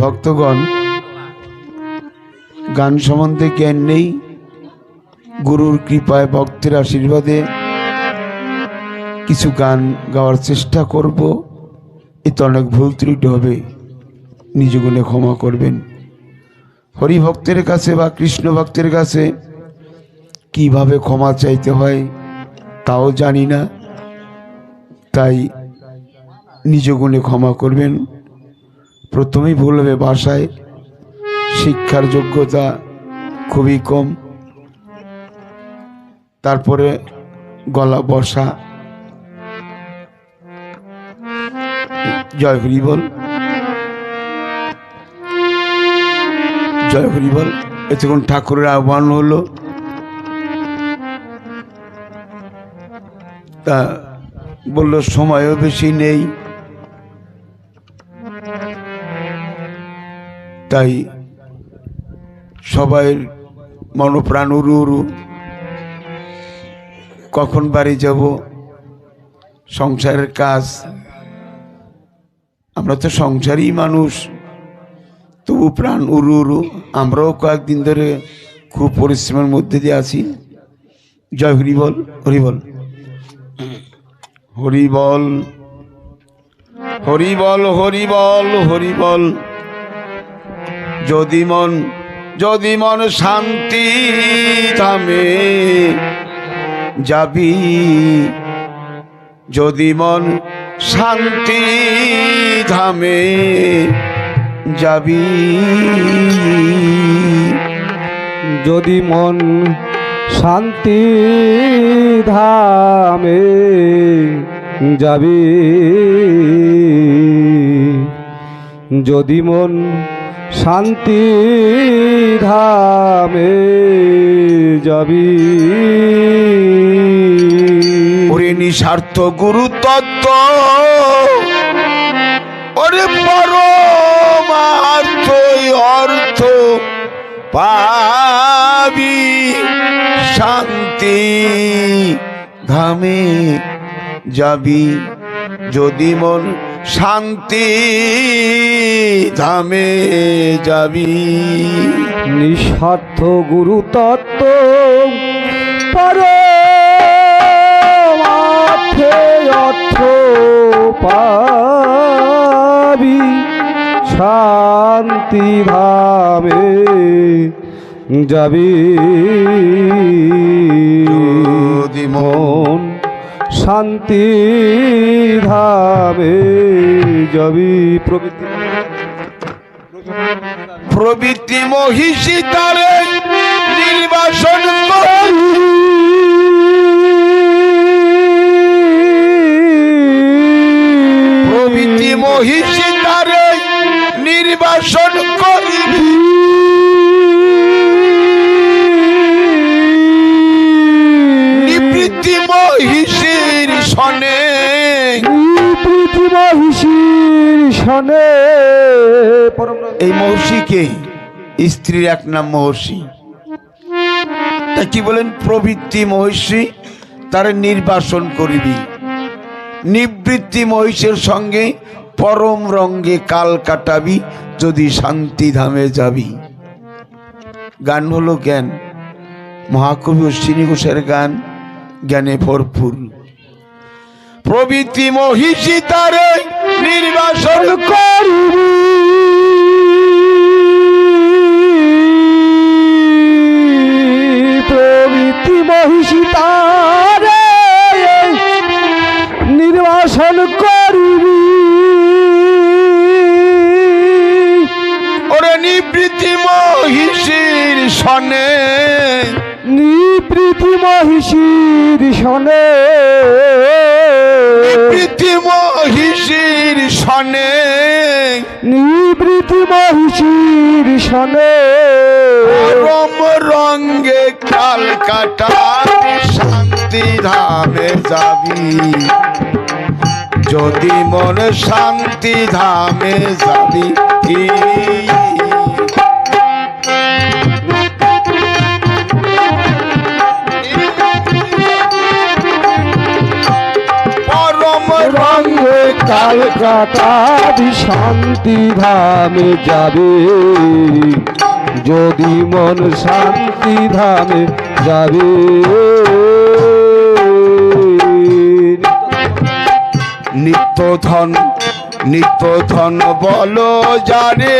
ভক্তগণ, গান সম্বন্ধে জ্ঞান নেই, গুরুর কৃপায় ভক্তের আশীর্বাদে কিছু গান গাওয়ার চেষ্টা করব। এতে অনেক ভুল ত্রুটি হবে, নিজ গুণে ক্ষমা করবেন। হরিভক্তের কাছে বা কৃষ্ণ ভক্তের কাছে কিভাবে ক্ষমা চাইতে হয় তাও জানি না, তাই নিজ গুণে ক্ষমা করবেন। প্রথমেই ভুল হবে ভাষায়, শিক্ষার যোগ্যতা খুবই কম, তারপরে গলা বসা। জয় হরি বল, জয় হরি বল। এতক্ষণ ঠাকুরের আহ্বান হলো, তা বললো সময়ও বেশি নেই, তাই সবাই মনপ্রাণ উরু উরু, কখন বাড়ি যাব, সংসারের কাজ। আমরা তো সংসারী মানুষ, তবু প্রাণ উরু উরু। আমরাও কয়েকদিন ধরে খুব পরিশ্রমের মধ্যে দিয়ে আছি। জয় হরি বল, হরি বল, হরি বল, হরি বল, হরি বল, হরি বল। যদি মন শান্তি ধামে যাবি, যদি মন শান্তি ধামে যাবি, যদি মন শান্তি ধামে যাবি, যদি মন শান্তি ধামে যাবি। ওরে নিঃস্বার্থ গুরু তত্ত্ব, ওরে পরমার্থ অর্থ পাবি, শান্তি ধামে যাবি, যদি মন শান্তি ধামে যাবি। নিঃস্বার্থ গুরু তত্ত্ব পরমার্থে অর্থ পাবি, শান্তি ধামে যাবি, যদি মন শান্তি ধামে যাবি। প্রবৃত্তি মহিষী তারে নির্বাসন করি, প্রবৃত্তি মহিষী তারে নির্বাসন করিবি, নিবৃত্তি মহিষীর সনে, নিবৃত্তি মহিষীর সনে। এই মহর্ষিকে স্ত্রীর এক নাম মহর্ষি, তা কি বলেন? প্রবৃত্তি মহিষী তার নির্বাসন করিবি, নিবৃত্তি মহিষের সঙ্গে পরম রঙ্গে কাল কাটাবি, যদি শান্তি ধামে যাবি। গান হলো জ্ঞান, মহাকবি অশ্বিনী ঘোষের গান, জ্ঞানে ভরপুর। প্রবৃত্তি মহিষী তারে নির্বাসন করিবি, প্রবৃত্তি মহিষী তারে নির্বাসন করিবি, ওরে নিবৃত্তি মহিষীর সনে, নিবৃত্তি মহিষীর সনে, নিবৃত্তি মহিষীর সনে, নিবৃত্তি মহিষীর সনে, পরম রঙ্গে কাল কাটাবি, শান্তি ধামে যাবি, যদি মন শান্তি ধামে যাবি। কালকাটারি শান্তি ধামে যাবে, যদি মন শান্তি ধামে যাবে। নিত্য ধন বলো জানে,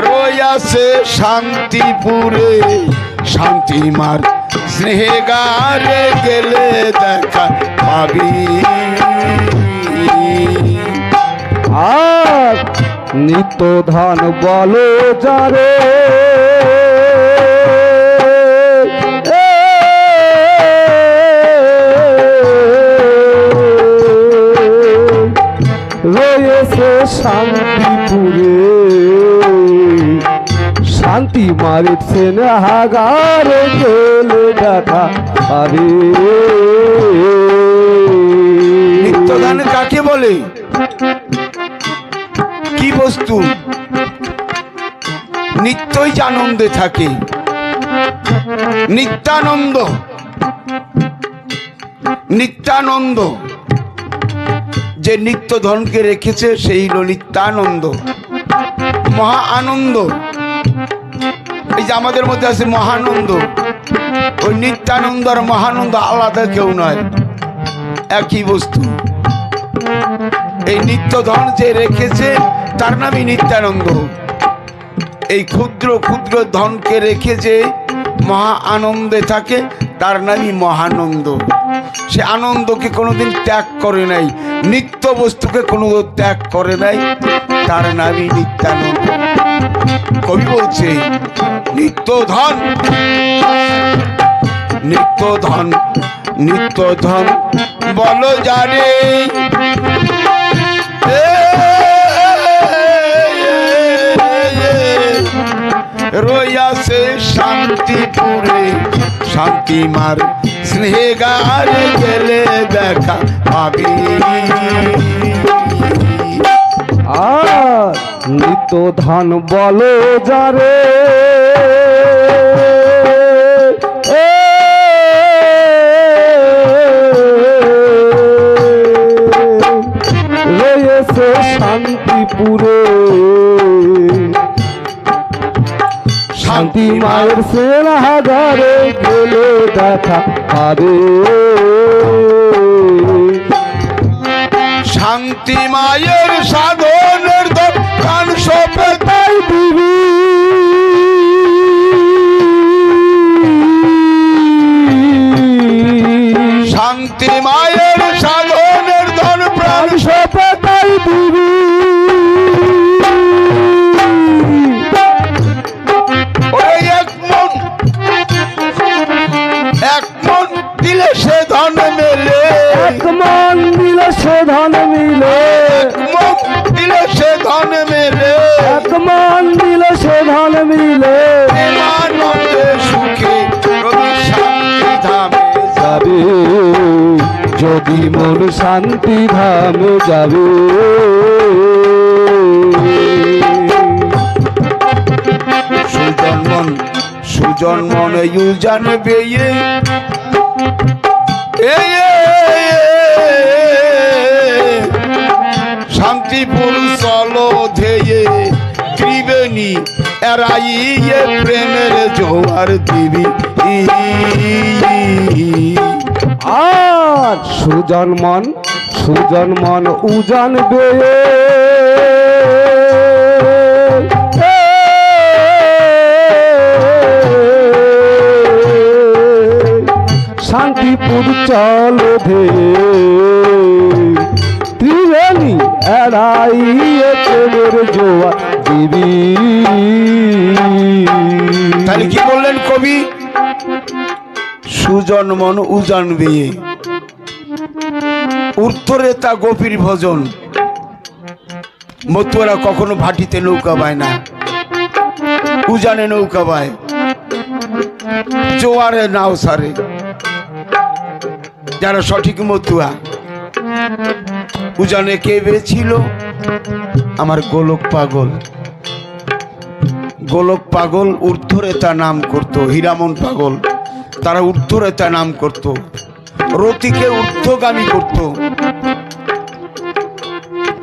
রয়াছে শান্তিপুরে, শান্তি মার স্নেহগারে গেলে দেখা পাবি। আর নিত্য ধান বলো যারে, রয়েছে শান্তিপুরে, শান্তি মারিছে হাগারে গেলে দেখা পাবে। নিত্যদান কাকে বলে? কি বস্তু? নিত্যই যে আনন্দে থাকে, নিত্যানন্দ। নিত্যানন্দ যে নিত্য ধনকে রেখেছে সেই হলো নিত্যানন্দ, মহা আনন্দ। এই যে আমাদের মধ্যে আছে মহানন্দ, ওই নিত্যানন্দ আর মহানন্দ আলাদা কেউ নয়, একই বস্তু। এই নিত্য ধন যে রেখেছে তার নামই নিত্যানন্দ। এই ক্ষুদ্র ক্ষুদ্র ধনকে রেখে যে মহা আনন্দে থাকে তার নামই মহানন্দ। সে আনন্দকে কোনোদিন ত্যাগ করে নাই, নিত্য বস্তুকে কোনোদিন ত্যাগ করে নাই, তার নামই নিত্যানন্দ। কবি বলছে নিত্য ধন, নিত্য ধন, নিত্য ধন বলো জানে, রয়াছে শান্তিপুরে, শান্তি মার স্নেহগারে গেলে দেখা পাবি। আর নিত্য ধান বলো যারে, রয়েছে শান্তিপুরে, শান্তি মায়ের সেনাগারে গেলে দেখা পাবে। শান্তি মায়ের সাধনের প্রাণ সপে তাই দিবি, শান্তি মায়ের সাধনের ধন প্রাণ সপে তাই দিবি। এক মন দিলে সে ধন মেলে, এক মন দিলে সে ধন মিলে, মন দিলে সে ধন মেলে, এক মন দিলে সে ধন মিলে। আনন্দে সুখে রবি শান্তি ধামে যাবে, যদি মন শান্তি ধামে যাবে। সুজন্মন সুজন্মন ইউ জানবে শান্তিপুর চলো ধেয়ে ত্রিবেণী এরাইয়ে প্রেমের জোয়ার দিবি। আর সুজন্মন সুজন্মন উজানবে, শান্তিপুর চলো ধে ত্রিবেণী এড়াইয়ে প্রেমের জোয়ার দিবি। তাহলে কি বললেন কবি? সুজন্মন উজানবে, উত্তরে তা গোপীর ভজন। মতুয়ারা কখনো ভাটিতে নৌকা বায় না, উজানে নৌকা বায়, জোয়ারে নাও সারে। যারা সঠিক মতুয়া, উজানে কে বেছিল? আমার গোলক পাগল। গোলক পাগল ঊর্ধ্বরে তা নাম করত হীরামন পাগল। তারা ঊর্ধ্বরেতা নাম করত, রতিকে ঊর্ধ্বগামী করত,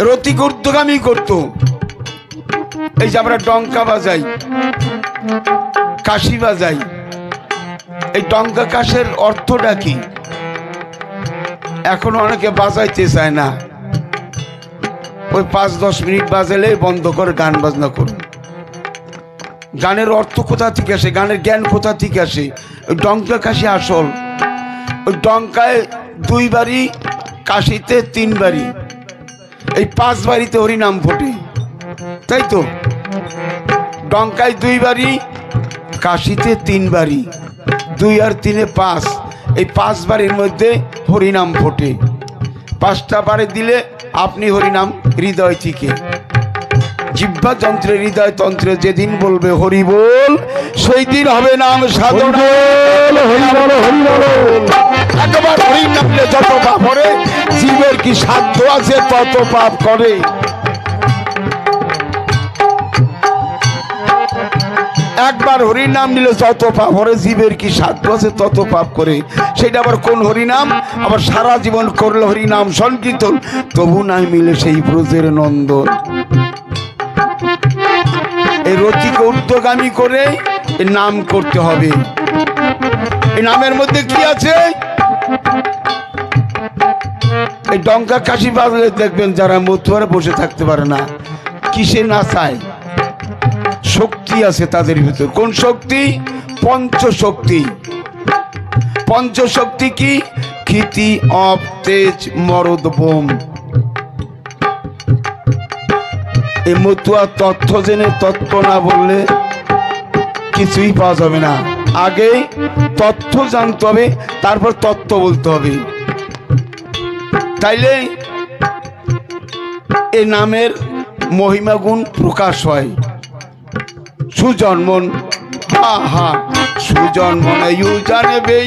রতিকে ঊর্ধ্বগামী করত। এই যে আমরা ডঙ্কা বাজাই, কাশি বাজাই, এই ডঙ্কা কাশের অর্থটা কি? এখন অনেকে বাজাইতে চায় না, ওই 5-10 মিনিট বাজালে বন্ধ করে গান বাজনা করুন। গানের অর্থ কোথা থেকে আসে, গানের জ্ঞান কোথা থেকে আসে? ওই ডঙ্কা কাশি আসল। ওই ডঙ্কায় 2 বারি, কাশিতে 3 বারি, এই 5 বারিতে হরিনাম ফোটে, তাই তো? ডঙ্কায় 2 বারি, কাশিতে 3 বারি, 2 আর 3 5, এই 5 বারির মধ্যে হরিনাম ফোটে। 5টা বারে দিলে আপনি হরিনাম হৃদয় থেকে, জিহ্বা যন্ত্রে হৃদয় তন্ত্রে যেদিন বলবে হরি বল, সেই দিন হবে নাম সাধনা। একবার হরি নামলে যত পাপ করে, জীবের কি সাধ্য আছে তত পাপ করে। একবার হরির নাম নিলে যত পাপ করে, জীবের কি সাধ্য আছে তত পাপ করে। সেটা আবার কোন হরিনাম? আবার সারা জীবন করলে হরিনাম সংকীর্তন, তবু নাই মিলে সেই ব্রজের নন্দন। এই রতিকে ঊর্ধ্বগামী করে এই নাম করতে হবে। এই নামের মধ্যে কি আছে? এই ডঙ্কা কাশি বাজলে দেখবেন যারা মতুয়ারা বসে থাকতে পারে না, কিসে না চায়, শক্তি আছে তাদের ভিতর। কোন শক্তি? পঞ্চশক্তি। পঞ্চশক্তি কি? ক্ষিতি, অপ, তেজ, মরদ, বোম। এই মতুয়া তথ্য জেনে তত্ত্ব না বললে কিছুই পাওয়া যাবে না। আগে তথ্য জানতে হবে, তারপর তত্ত্ব বলতে হবে, তাইলে এই নামের মহিমা গুণ প্রকাশ হয়। সুজন্মন, হা হা, সুজন্মন ইউ জানবে,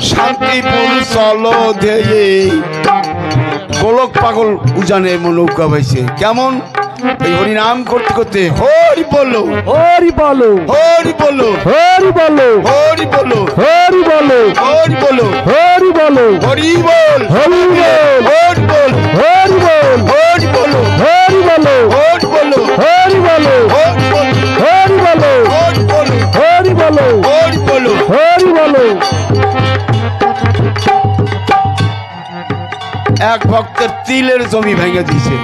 শান্তিপুর চলো ধেয়ে। গোলক পাগল উজানে নৌকা বাইছে কেমন? এই হরি নাম করতে করতে হরি বলো, হরি বলো, হরি বলো, হরি বলো, হরি বলো, হরি বলো, হরি বলো, হরি বলো, হরি বল, হরি বল, হরি বল, হরি বল, হরি বলো, হরি বলো, হরি বলো, হরি বলো, হরি বলো, হরি বলো, হরি বলো, হরি বলো, হরি বলো। হরি বলো। এক ভক্তের তিলের জমি ভেঙে দিয়েছে,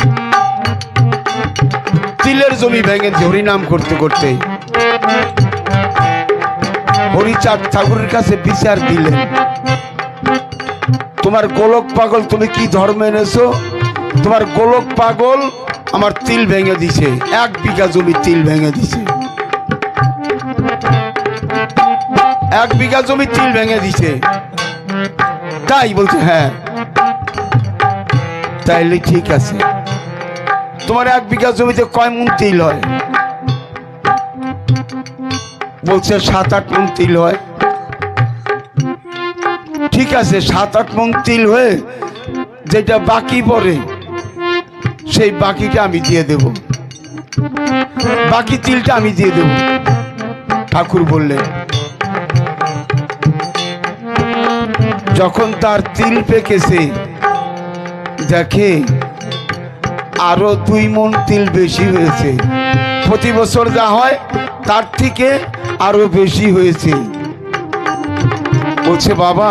তিলের জমি ভেঙে হরিনাম করতে করতে। হরিচাঁদ ঠাকুরের কাছে বিচার দিলেন, তোমার গোলক পাগল, তুমি কি ধর্ম এনেছো? তোমার গোলক পাগল আমার তিল ভেঙে দিছে, 1 বিঘা জমি তিল ভেঙে দিছে, 1 বিঘা জমি তিল ভেঙে দিছে। তাই বলছে, হ্যাঁ তাইলে ঠিক আছে। তোমার 1 বিঘা জমিতে কয় মণ তিল হয়? বলছে 7-8 মণ তিল হয়। ঠিক আছে, 7-8 মণ তিল হয়ে যেটা বাকি পড়ে, সেই বাকিটা আমি দিয়ে দেব, বাকি তিলটা আমি দিয়ে দেব। ঠাকুর বললেন, যখন তার তিল পেকেছে, দেখে আরো 2 মণ তিল বেশি হয়েছে। প্রতি বছর যা হয় তার থেকে আরো বেশি হয়েছে। বলছে, বাবা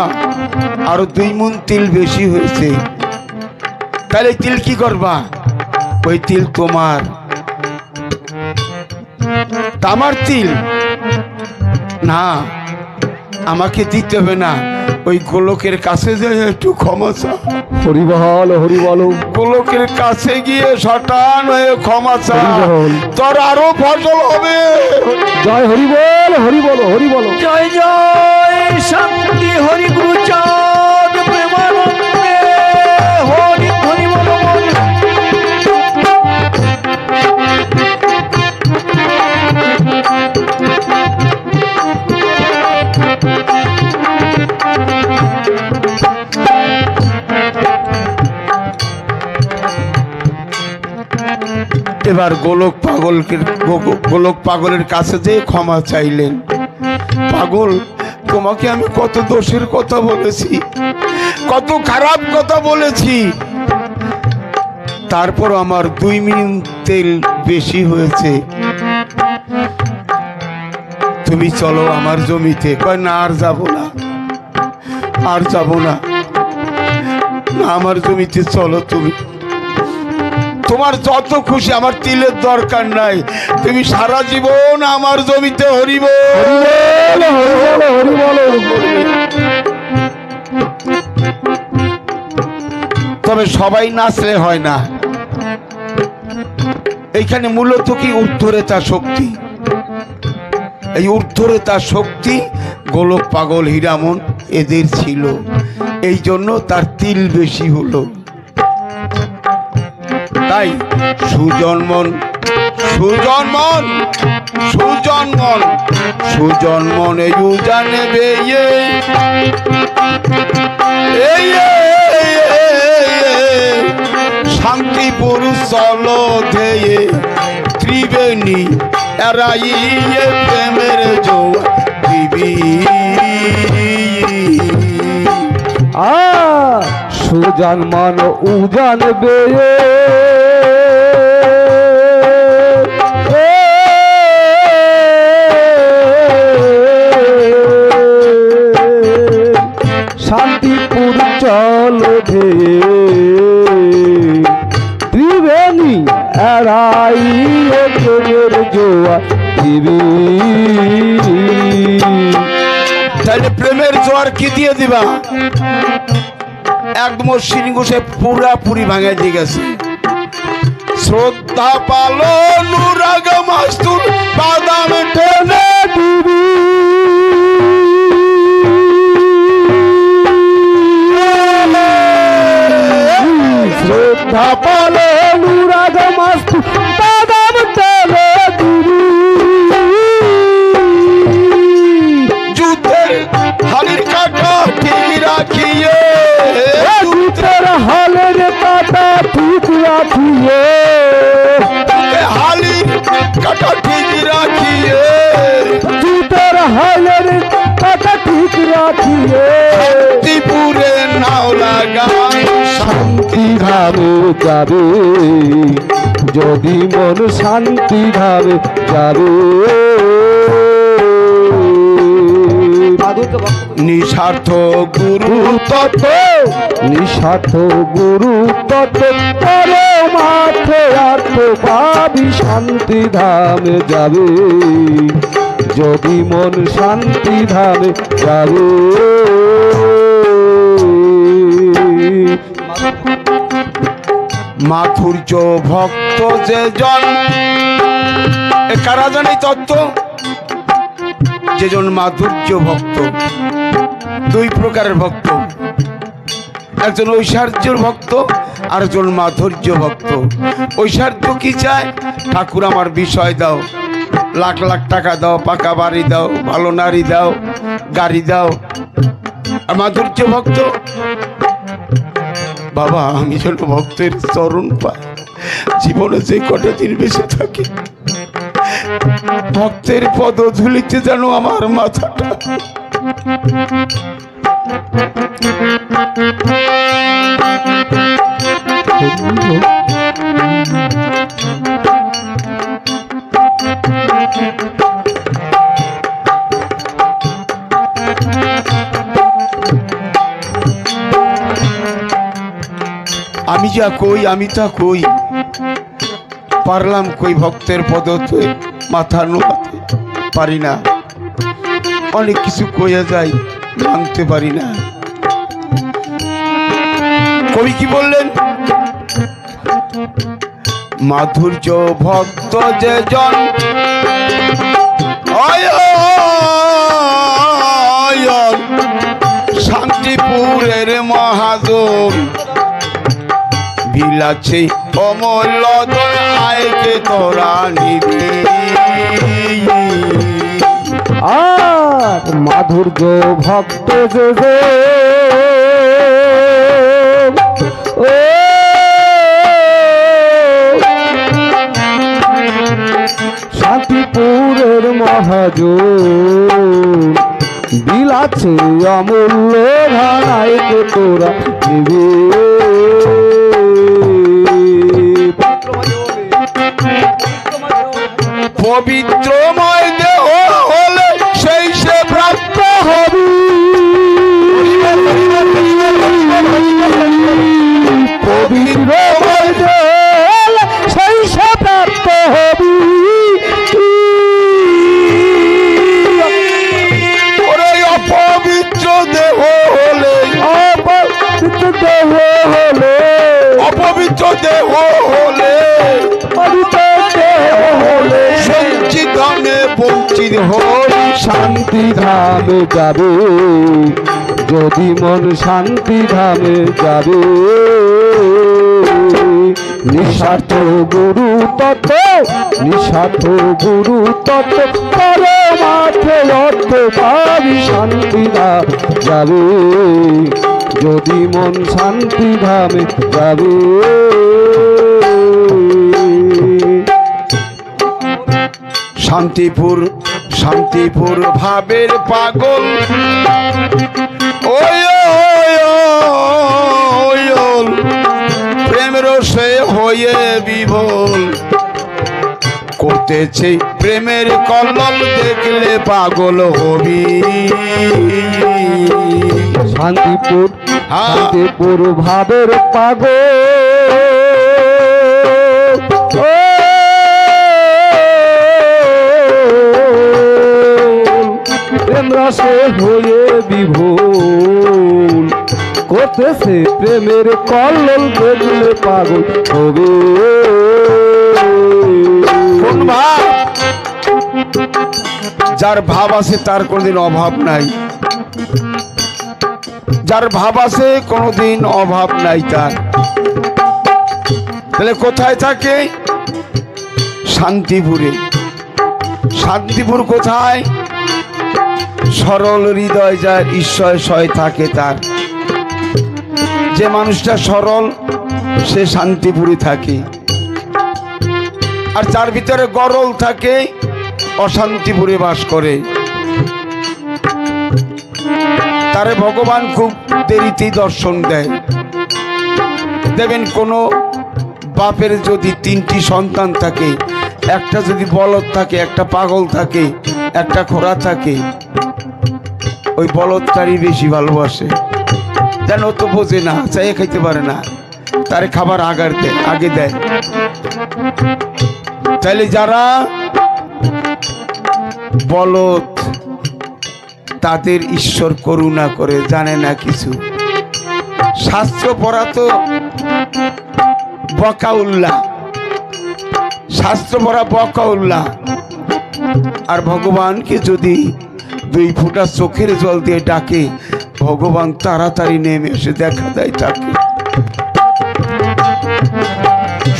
আরো 2 মণ তিল বেশি হয়েছে, তাহলে তিল কি করবা? ওই তিল তোমার। আমার তিল না, আমাকে দিতে হবে না, ওই গোলকের কাছে যে একটু ক্ষমা চা। হরি বল, হরি বলো, গোলকের কাছে গিয়ে শটান হয়ে ক্ষমা চা, তোর আরো ফসল হবে। জয় হরি বল, হরি বলো, হরি বলো। জয় জয় শান্তি হরি গুরু চাঁদ প্রেমানন্দে হরি হরি বল বল। এবার গোলক পাগলের কাছে যে ক্ষমা চাইলেন। পাগল, তোমাকে আমি কত দোষের কথা বলেছি, কত খারাপ কথা বলেছি, তারপর আমার 2 মিনিট তেল বেশি হয়েছে, তুমি চলো আমার জমিতে। কয় না, আর যাব না, আর যাব না, না আমার জমিতে চলো তুমি, তোমার যত খুশি, আমার তিলের দরকার নাই, তুমি সারা জীবন আমার জমিতে হরিব। তবে সবাই নাচলে হয় না, এইখানে মূলত কি ঊর্ধ্বরেতা শক্তি, এই ঊর্ধ্বরেতা শক্তি গোলক পাগল হীরামন এদের ছিল, এই জন্য তার তিল বেশি হলো। তাই সুজন্মন সুজন্মন সুজন্মন সুজন্মন জানবে শান্তি পুরুষ চল ধেয়ে ত্রিবেণী এরাইয়ে প্রেমের জোয়া দিবি। সুজন্মন উজানবে শান্তিপুর চল ধেয়ে ত্রিবেণী এড়াইয়ে প্রেমের জোয়া দিবি। তাহলে প্রেমের জোয়ার কি দিয়ে দিবা? একদম সিংঘুষে পুরাপুরি ভাঙে দিয়ে গেছে। শ্রদ্ধা পালো নুরাগ মাস্তুর বাদাম টেনে দিবি। শ্রদ্ধা পালো নুরাগ মাস্তুর বাদাম টেনে দিবি। যুদ্ধের হালির কাটা ঠিক রাখিয়ে, যুদ্ধের হালের কাটা ঠিক রাখিয়ে, হালির কাটা ঠিক রাখিয়ে, যুদ্ধের হালের কাটা ঠিক রাখিয়ে শান্তিপুরে নাও লাগাই শান্তি ধামে যাবে, যদি মন শান্তি ধামে যাবে। নিঃস্বার্থ গুরু তত্ত্ব নিঃস্বার্থ গুরু তত্ত্ব পরে মাঠে আর্থ পাবি, শান্তি ধামে যাবে, যদি মন শান্তি ধামে যাবে। মাধুর্য ভক্ত যে জন, কারা জানে তত্ত্ব? যেজন মাধুর্য ভক্ত, 2 প্রকারের ভক্ত, একজন ঐশ্বর্যের ভক্ত আর একজন মাধুর্য ভক্ত। ঐশ্বর্য কি চায়? ঠাকুর আমার বিষয় দাও, লাখ লাখ টাকা দাও, পাকা বাড়ি দাও, ভালো নারী দাও, গাড়ি দাও। আর মাধুর্য ভক্ত, বাবা আমি যেন ভক্তের চরণ পাই, জীবনে যে কটা দিন বেঁচে থাকি ভক্তের পদ ধুলিতে যেন আমার মাথাটা। আমি যা কই আমি তা কই, পারলাম কই ভক্তের পদতে মাথা নোয়াতে পারি না, অনেক কিছু কইয়া যাই মানতে পারি না। কবি কি বললেন? মাধুর্য ভক্ত যে জন শান্তিপুরের মহাজন বিলাচ্ছে অমূল্য আয়কে তোরা নিবি। আর মাধুর্য ভক্ত যে ও মহাজন বিলাচ্ছে অমূল্য ধানায় কে তোরা নিবে পবিত্রময় দেহ হলে সেই সে প্রাপ্ত হবি পবিত্রময় দেহ সেই সে প্রাপ্ত হবি ওরে অপবিত্র দেহ হলে অপবিত্র দেহ হলে অপবিত্র দেহ হলে পবিত্র দেহ হলে সঞ্চিত ধামে বঞ্চিত হই শান্তি ধামে যাবে যদি মন শান্তি ধামে যাবে নিঃস্বার্থ গুরু তত্ত্ব নিঃস্বার্থ গুরু তত্ত্ব পরমার্থে অর্থ পাবি শান্তি ধাম যাবে যদি মন শান্তি ধামে যাবে শান্তিপুর শান্তিপুর ভাবের পাগল ওই প্রেম রসে হয়ে বিভোল করতেছে প্রেমের কল্লোল দেখলে পাগল হবি শান্তিপুর হ্যাঁ। শান্তিপুর ভাবের পাগল প্রেম রসে হয়ে বিভোল করতেছে প্রেমের কল্লোল দেখলে পাগল হবে কোন ভাব যার ভাব আছে তার কোনদিন অভাব নাই যার ভাব আছে কোনদিন অভাব নাই তার তাহলে কোথায় থাকে শান্তিপুরে শান্তিপুর কোথায় সরল হৃদয় যার ঈশ্বর সয় থাকে তার যে মানুষটা সরল সে শান্তিপুরে থাকে আর যার ভিতরে গরল থাকে অশান্তিপুরে বাস করে তারে ভগবান খুব দেরিতেই দর্শন দেয় দেখবেন কোনো বাপের যদি 3টি সন্তান থাকে একটা যদি বলদ থাকে একটা পাগল থাকে একটা খোড়া থাকে ওই বলদটারই বেশি ভালোবাসে যেন ও তো বোঝে না চাইয়ে খাইতে পারে না তারে খাবার আগে দেয় তাইলে যারা বলদ তাদের ঈশ্বর করুণা করে জানে না কিছু শাস্ত্র পড়া তো বকাউল্লাহ শাস্ত্র পড়া বকাউল্লাহ আর ভগবানকে যদি 2 ফোঁটা চোখের জল দিয়ে ডাকে ভগবান তাড়াতাড়ি নেমে এসে দেখা দেয় তাকে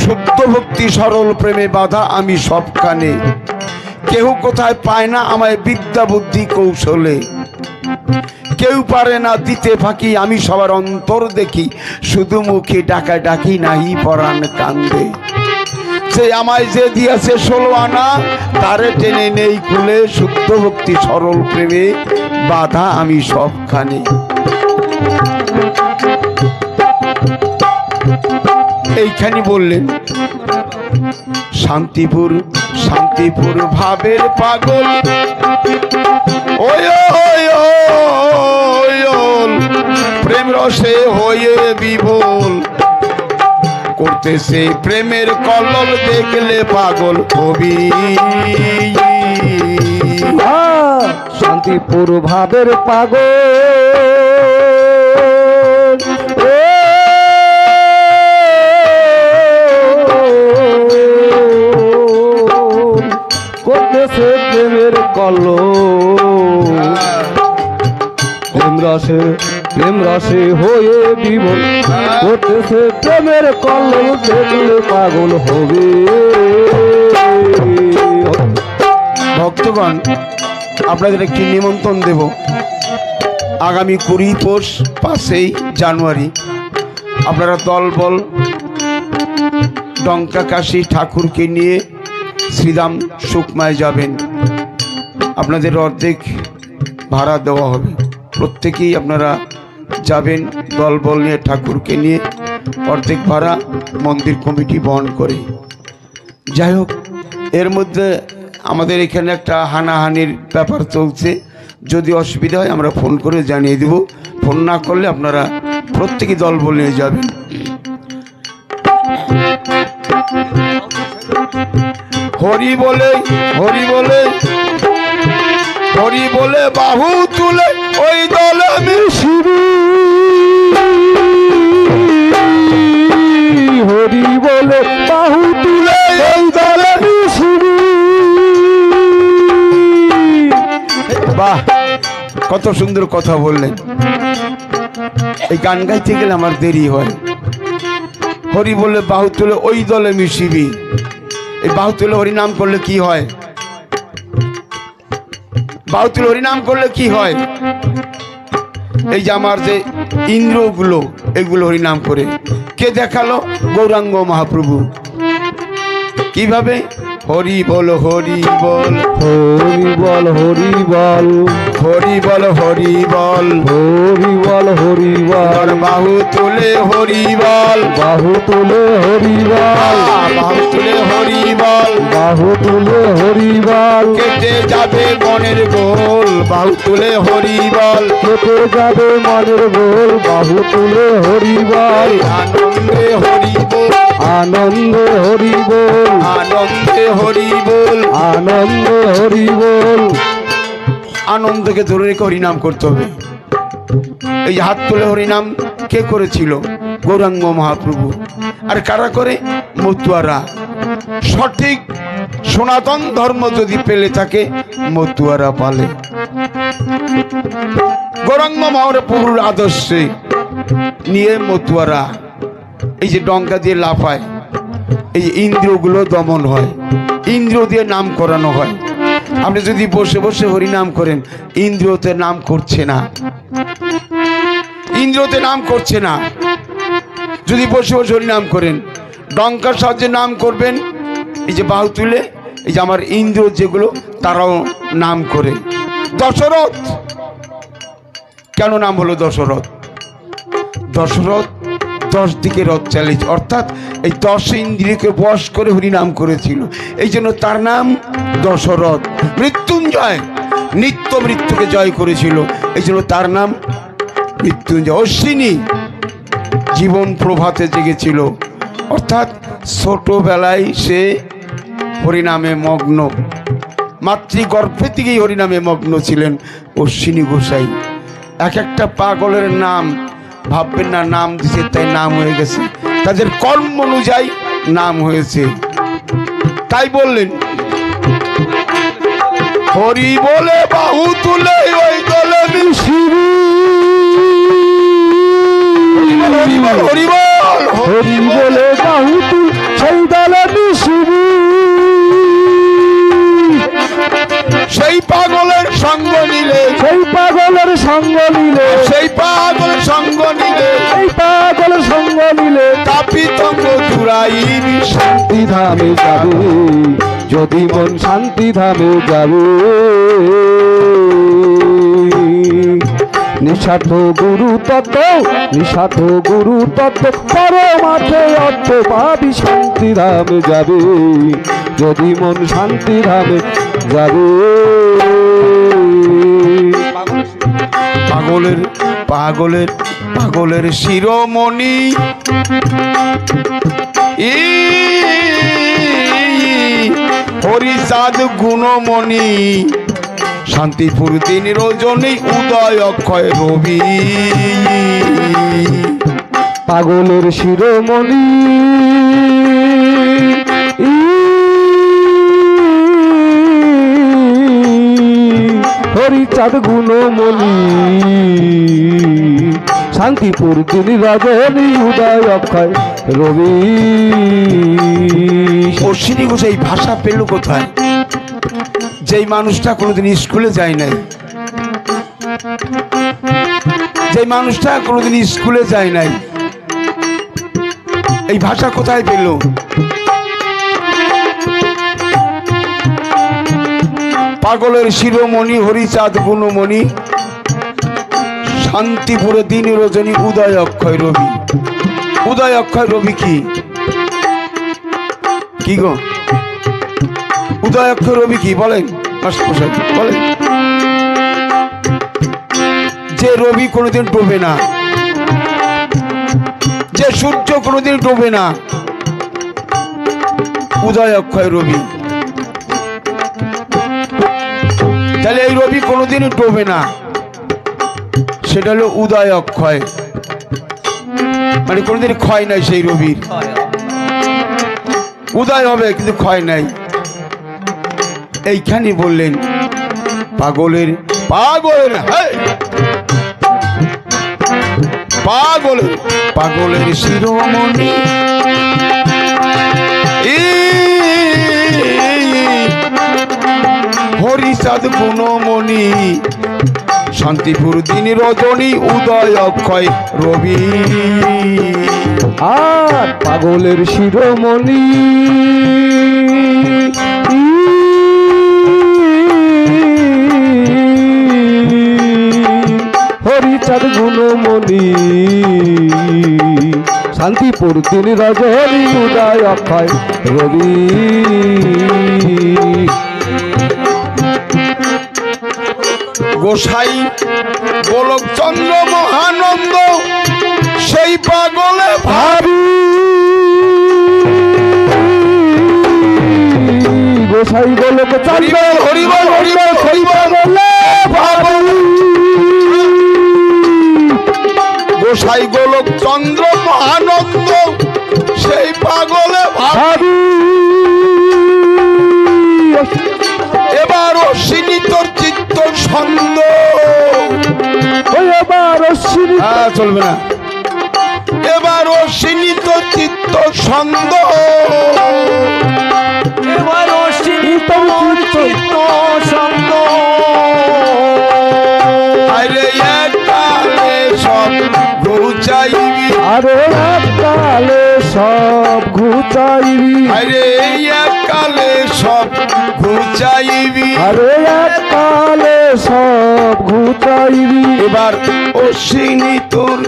শুদ্ধ ভক্তি সরল প্রেমে বাধা আমি সবখানে কেউ কোথায় পায় না আমায় বিদ্যা বুদ্ধি কৌশলে কেউ পারে না দিতে ফাঁকি আমি সবার অন্তর দেখি শুধু মুখে ডাকা ডাকি নাহি পরাণ কান্দে সে আমায় যে দিয়েছে 16 আনা তারে টেনে নেই কুলে শুদ্ধ ভক্তি সরল প্রেমে বাধা আমি সবখানে এইখানে বললেন শান্তিপুর শান্তিপুর ভাবের পাগল ওই প্রেম রসে হয়ে বিভোল করতেছে প্রেমের কল্লোল দেখলে পাগল হবি শান্তিপুর ভাবের পাগল করতেছে প্রেমের কল্লোল প্রেম রসে হয়ে বিভোল করতেছে প্রেমের কল্লোল দেখলে পাগল হবে ভক্তগণ আপনাদের একটি নিমন্ত্রণ দেব আগামী 20 পৌষ 5ই জানুয়ারি আপনারা দলবল ডঙ্কা কাশী ঠাকুরকে নিয়ে শ্রীরাম সুকমায় যাবেন আপনাদের অর্ধেক ভাড়া দেওয়া হবে। প্রত্যেকেই আপনারা যাবেন দলবল নিয়ে, ঠাকুরকে নিয়ে, অর্ধেক ভাড়া মন্দির কমিটি বহন করে। যাই হোক, এর মধ্যে আমাদের এখানে একটা হানাহানির ব্যাপার চলছে। যদি অসুবিধা হয় আমরা ফোন করে জানিয়ে দেব। ফোন না করলে আপনারা প্রত্যেকেই দলবল নিয়ে যাবেন। হরি বলে, হরি বলে, হরি বলে বাহু তুলে ওই দলে মিশিবি। হরি বলে বাহু তুলে ওই দলে মিশিবি। বাহ, কত সুন্দর কথা বললেন। এই গান গাইতে গেলে আমার দেরি হয়। হরি বলে বাহু তুলে ওই দলে মিশিবি। এই বাহু তুলে হরি নাম করলে কি হয়? বাহু তুলে হরি নাম করলে কি হয়? এই যে আমার যে ইন্দ্রগুলো, এগুলো হরি নাম করে। কে দেখালো? গৌরাঙ্গ মহাপ্রভু। কিভাবে? হরি বল, হরি বল, হরি বল, হরি বল, হরি বল, হরি বল, হরি বল, হরি বল, বাহু তুলে হরি বল, বাহু তুলে হরি বল, বাহু তুলে হরি বল, বাহু তুলে হরি বল, কেটে যাবে মনের গোল, বাহু তুলে হরি বল, কেটে যাবে মনের গোল, বাহু তুলে হরি বল, আনন্দে হরি বল, আনন্দে হরি বল, আনন্দে হরি বল, আনন্দে হরি বল। আনন্দকে ধরে রেখে হরিনাম করতে হবে। এই হাত তুলে হরিনাম কে করেছিল? গৌরাঙ্গ মহাপ্রভু। আর কারা করে? মতুয়ারা। সঠিক সনাতন ধর্ম যদি পেলে থাকে, মতুয়ারা পালে। গৌরাঙ্গ মহাপ্রভুর আদর্শে নিয়ে মতুয়ারা এই যে ডঙ্কা দিয়ে লাফায়, এই ইন্দ্রগুলো দমন হয়, ইন্দ্র দিয়ে নাম করানো হয়। আপনি যদি বসে বসে হরিনাম করেন, ইন্দ্রতে নাম করছে না, ইন্দ্রতে নাম করছে না। যদি বসে বসে হরিনাম করেন, ডঙ্কার সাহায্যে নাম করবেন, এই যে বাহু তুলে, এই যে আমার ইন্দ্র যেগুলো, তারাও নাম করে। দশরথ কেন নাম হলো দশরথ? দশরথ 10 দিকে রথ চালিয়েছে, অর্থাৎ এই 10 ইন্দ্রিয়কে বশ করে হরিনাম করেছিল। এই জন্য তার নাম দশরথ। মৃত্যুঞ্জয় নিত্য মৃত্যুকে জয় করেছিল, এই জন্য তার নাম মৃত্যুঞ্জয়। অশ্বিনী জীবন প্রভাতে জেগেছিল, অর্থাৎ ছোটবেলায় সে হরিনামে মগ্ন, মাতৃগর্ভে থেকেই হরিনামে মগ্ন ছিলেন অশ্বিনী গোসাই। এক একটা পাগলের নাম, ভাববেন না নাম দিছে তাই নাম হয়ে গেছে, তাদের কর্ম অনুযায়ী নাম হয়েছে। তাই বললেন হরি বলে বাহু তুলে ওই দলে মিশিবি। হরি বল, হরি বল, হরি বলে বাহু তুল সেই দলে মিশিবি। সেই পাগলের সঙ্গ নিলে, সেই পাগলের সঙ্গ নিলে, সেই পাগলের সঙ্গ নিলে, সেই পাগলের সঙ্গ নিলে তাপিতঙ্গ জুড়াইবি। শান্তি ধামে যাবে, যদি মন শান্তি ধামে যাবে। নিঃস্বার্থ গুরু তত্ত্ব, নিঃস্বার্থ গুরু তত্ত্ব, পরমার্থে অর্থ পাবি। শান্তি ধামে যাবে, যদি মন শান্তি ধামে যাবে। পাগলের পাগলের পাগলের শিরোমণি হরিচাঁদ গুণমণি, শান্তিপুর দিন রজনী উদয় অক্ষয় রবি। পাগলের শিরোমণি হরিচাঁদ গুণমণি, শান্তিপুর দিন রজনী উদয় অক্ষয় রবি। অশ্বিনী গোসাই ভাষা পেল কোথায়? যেই মানুষটা কোনোদিন স্কুলে যায় নাই, যে মানুষটা কোনোদিন স্কুলে যায় নাই, এই ভাষা কোথায় পেল? পাগলের শিরোমণি হরিচাঁদ গুণমণি, শান্তিপুরে দিন রজনী উদয় অক্ষয় রবি। উদয় অক্ষয় রবি কি কি গো? উদয় অক্ষয় রবি কি বলেন মাস্টারমশাই, বলেন। যে রবি কোনোদিন ডোবে না, যে সূর্য কোনোদিন ডোবে না, উদয় অক্ষয় রবি। তাহলে এই রবি কোনোদিন ডোবে না, সেটা হলো উদয় অক্ষয়, মানে কোনোদিন ক্ষয় নাই সেই রবির। উদয় হবে কিন্তু ক্ষয় নাই। এইখানে বললেন পাগলের পাগলের পাগলের পাগলের শিরোমণি হরিচাঁদ গুণমণি, শান্তিপুর দিন রজনী উদয় অক্ষয় রবি। আর পাগলের শিরোমণি হরিচাঁদ গুণমণি, শান্তিপুর দিন রজনী উদয় অক্ষয় রবি। গোসাই গোলকচন্দ্র মহানন্দ সেই পাগলে ভাবি গোসাই গোলক চন্দ্র হরিবল হরিবল হরিবল ভাবি গোসাই গোলকচন্দ্র মহানন্দ সেই পাগলে ভাবি এবার অশ্বিনী তোর চিত্ত ছন্দ। এবার অশ্বিনী চলবে না, এবার অশ্বিনী তোর চিত্ত ছন্দ। এবার অশ্বিনী তোর চিত্ত ছন্দ। আরে এককালে সব ঘুচাইবি, আরে এককালে সব ঘুচাইবি, আরে এককালে সব ঘুচাইবি, আরে এককালে সব ঘুচাইবি। এবার অশ্বিনী তোর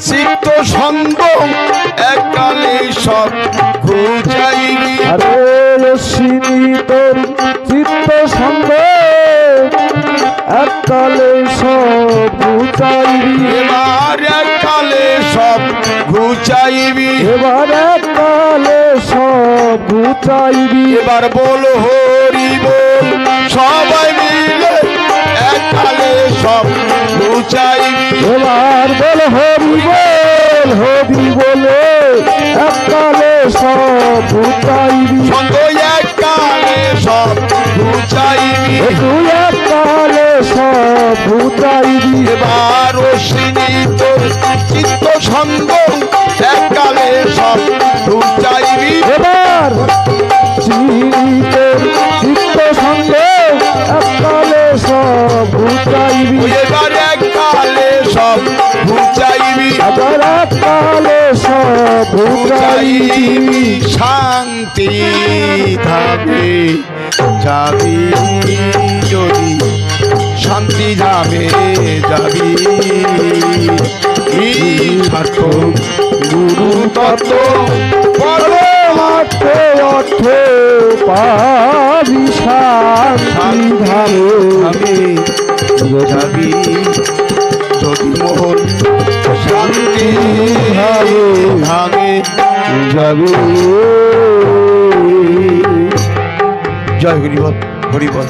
চিত্ত ছন্দ এককালে সব ঘুচাইবি। আরে অশ্বিনী তোর চিত্ত সঙ্গ এককালে সব ঘুচাইবি, এবার এককালে সব ঘুচাইবি, এবার এককালে সব ঘুচাইবি। এবার বল হরি বল সবাই মিলে এককালে সব ঘুচাইবি। এবার বল হরি বল হরি বলে এককালে সব ঘুচাইবি, ছন্দ এককালে সব ঘুচাইবি, তুই এককালে সব ঘুচাইবি। এবার অশ্বিনী তোর চিত্ত ছন্দ এককালে সব ঘুচাইবি। এবার চিনিতের চিত্ত সঙ্গে এককালে সব ঘুচাইবি, এবার এককালে সব ঘুচাইবি, এবার এককালে সব ঘুচাইবি। শান্তি ধামে যাবি যদি, শান্তি ধামে যাবি। ছাত্র গুরু তত্ত্ব পরমার্থ অর্থ পাবি শান্তি ধামে যাবি যদি মোহন শান্তি ধামে যাবি। জয় হরিবল হরিবল।